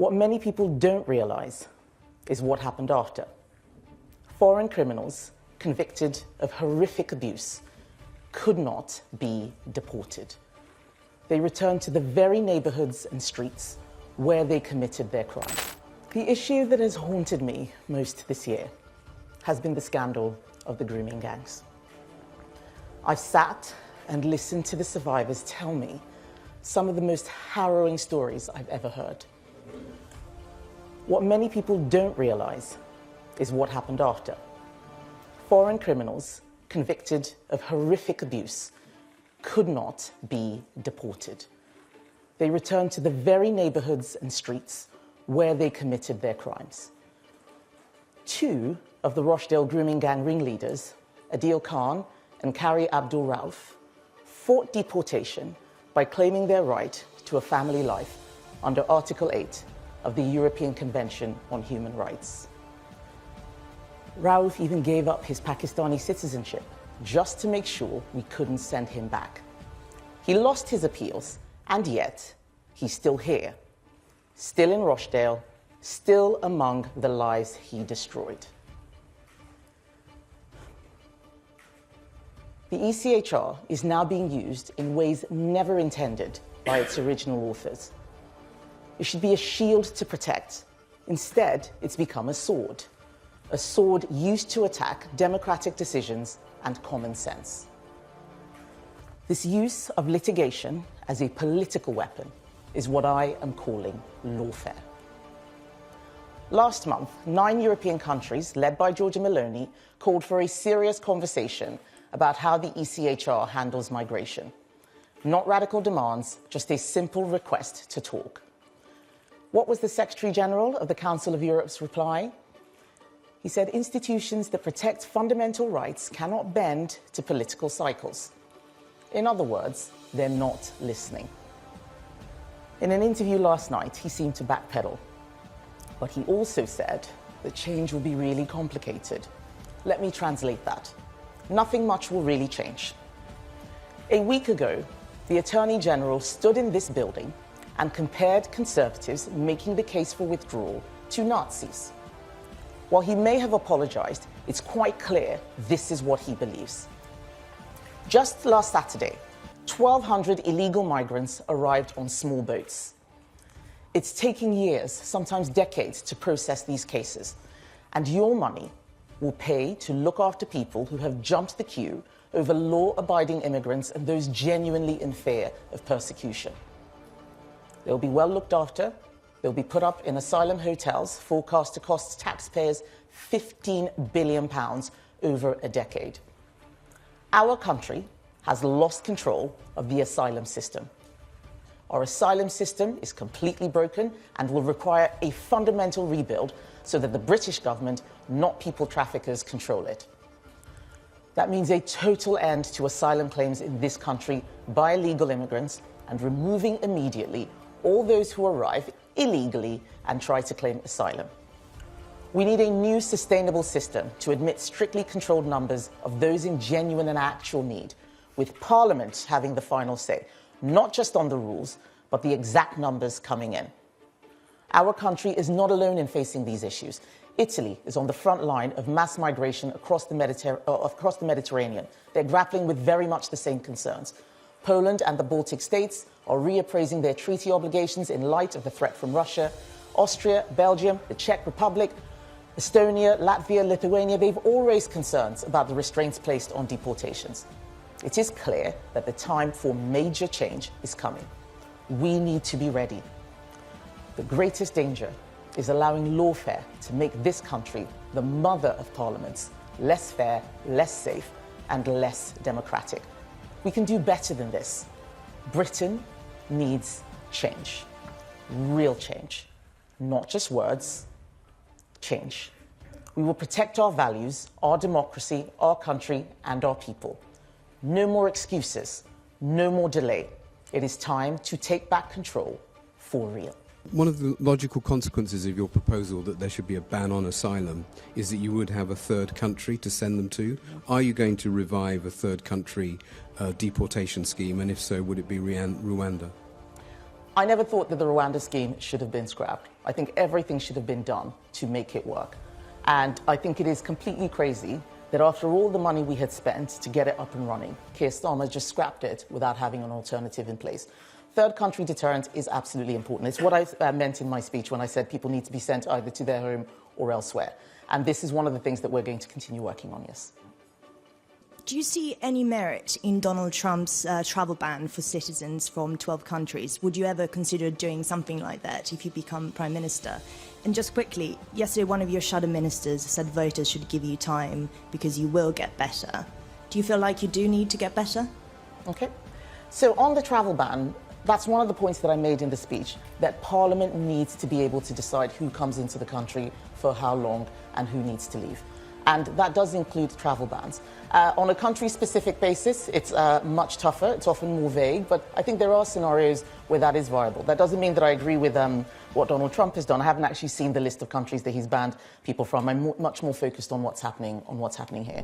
What many people don't realize is what happened after. Foreign criminals convicted of horrific abuse could not be deported. They returned to the very neighborhoods and streets where they committed their crime. The issue that has haunted me most this year has been the scandal of the grooming gangs. I've sat and listened to the survivors tell me some of the most harrowing stories I've ever heard. What many people don't realize is what happened after. Foreign criminals convicted of horrific abuse could not be deported. They returned to the very neighborhoods and streets where they committed their crimes. Two of the Rochdale grooming gang ringleaders, Adil Khan and Kari Abdul Rauf, fought deportation by claiming their right to a family life under Article 8 of the European Convention on Human Rights. Rauf even gave up his Pakistani citizenship just to make sure we couldn't send him back. He lost his appeals, and yet he's still here, still in Rochdale, still among the lives he destroyed. The ECHR is now being used in ways never intended by its original authors. It should be a shield to protect. Instead, it's become a sword used to attack democratic decisions and common sense. This use of litigation as a political weapon is what I am calling lawfare. Last month, 9 European countries, led by Giorgia Meloni, called for a serious conversation about how the ECHR handles migration. Not radical demands, just a simple request to talk. What was the Secretary General of the Council of Europe's reply? He said institutions that protect fundamental rights cannot bend to political cycles. In other words, they're not listening. In an interview last night, he seemed to backpedal. But he also said that change will be really complicated. Let me translate that. Nothing much will really change. A week ago, the Attorney General stood in this building and compared Conservatives making the case for withdrawal to Nazis. While he may have apologized, it's quite clear this is what he believes. Just last Saturday, 1,200 illegal migrants arrived on small boats. It's taking years, sometimes decades, to process these cases, and your money will pay to look after people who have jumped the queue over law-abiding immigrants and those genuinely in fear of persecution. They'll be well looked after. They'll be put up in asylum hotels, forecast to cost taxpayers £15 billion over a decade. Our country has lost control of the asylum system. Our asylum system is completely broken and will require a fundamental rebuild so that the British government, not people traffickers, control it. That means a total end to asylum claims in this country by illegal immigrants and removing immediately all those who arrive illegally and try to claim asylum. We need a new sustainable system to admit strictly controlled numbers of those in genuine and actual need, with Parliament having the final say, not just on the rules, but the exact numbers coming in. Our country is not alone in facing these issues. Italy is on the front line of mass migration across the Mediterranean. They're grappling with very much the same concerns. Poland and the Baltic states are reappraising their treaty obligations in light of the threat from Russia. Austria, Belgium, the Czech Republic, Estonia, Latvia, Lithuania, they've all raised concerns about the restraints placed on deportations. It is clear that the time for major change is coming. We need to be ready. The greatest danger is allowing lawfare to make this country, the mother of parliaments, less fair, less safe, and less democratic. We can do better than this. Britain needs change. Real change. Not just words. Change. We will protect our values, our democracy, our country, and our people. No more excuses. No more delay. It is time to take back control for real. One of the logical consequences of your proposal that there should be a ban on asylum is that you would have a third country to send them to. Are you going to revive a third country deportation scheme, and if so, would it be Rwanda? I never thought that the Rwanda scheme should have been scrapped. I think everything should have been done to make it work. And I think it is completely crazy that after all the money we had spent to get it up and running, Keir Starmer just scrapped it without having an alternative in place. Third country deterrent is absolutely important. It's what I meant in my speech when I said people need to be sent either to their home or elsewhere. And this is one of the things that we're going to continue working on, yes. Do you see any merit in Donald Trump's travel ban for citizens from 12 countries? Would you ever consider doing something like that if you become Prime Minister? And just quickly, yesterday one of your shadow ministers said voters should give you time because you will get better. Do you feel like you do need to get better? Okay. So on the travel ban, that's one of the points that I made in the speech, that Parliament needs to be able to decide who comes into the country, for how long, and who needs to leave. And that does include travel bans. On a country-specific basis, it's much tougher. It's often more vague, but I think there are scenarios where that is viable. That doesn't mean that I agree with what Donald Trump has done. I haven't actually seen the list of countries that he's banned people from. I'm much more focused on what's happening here.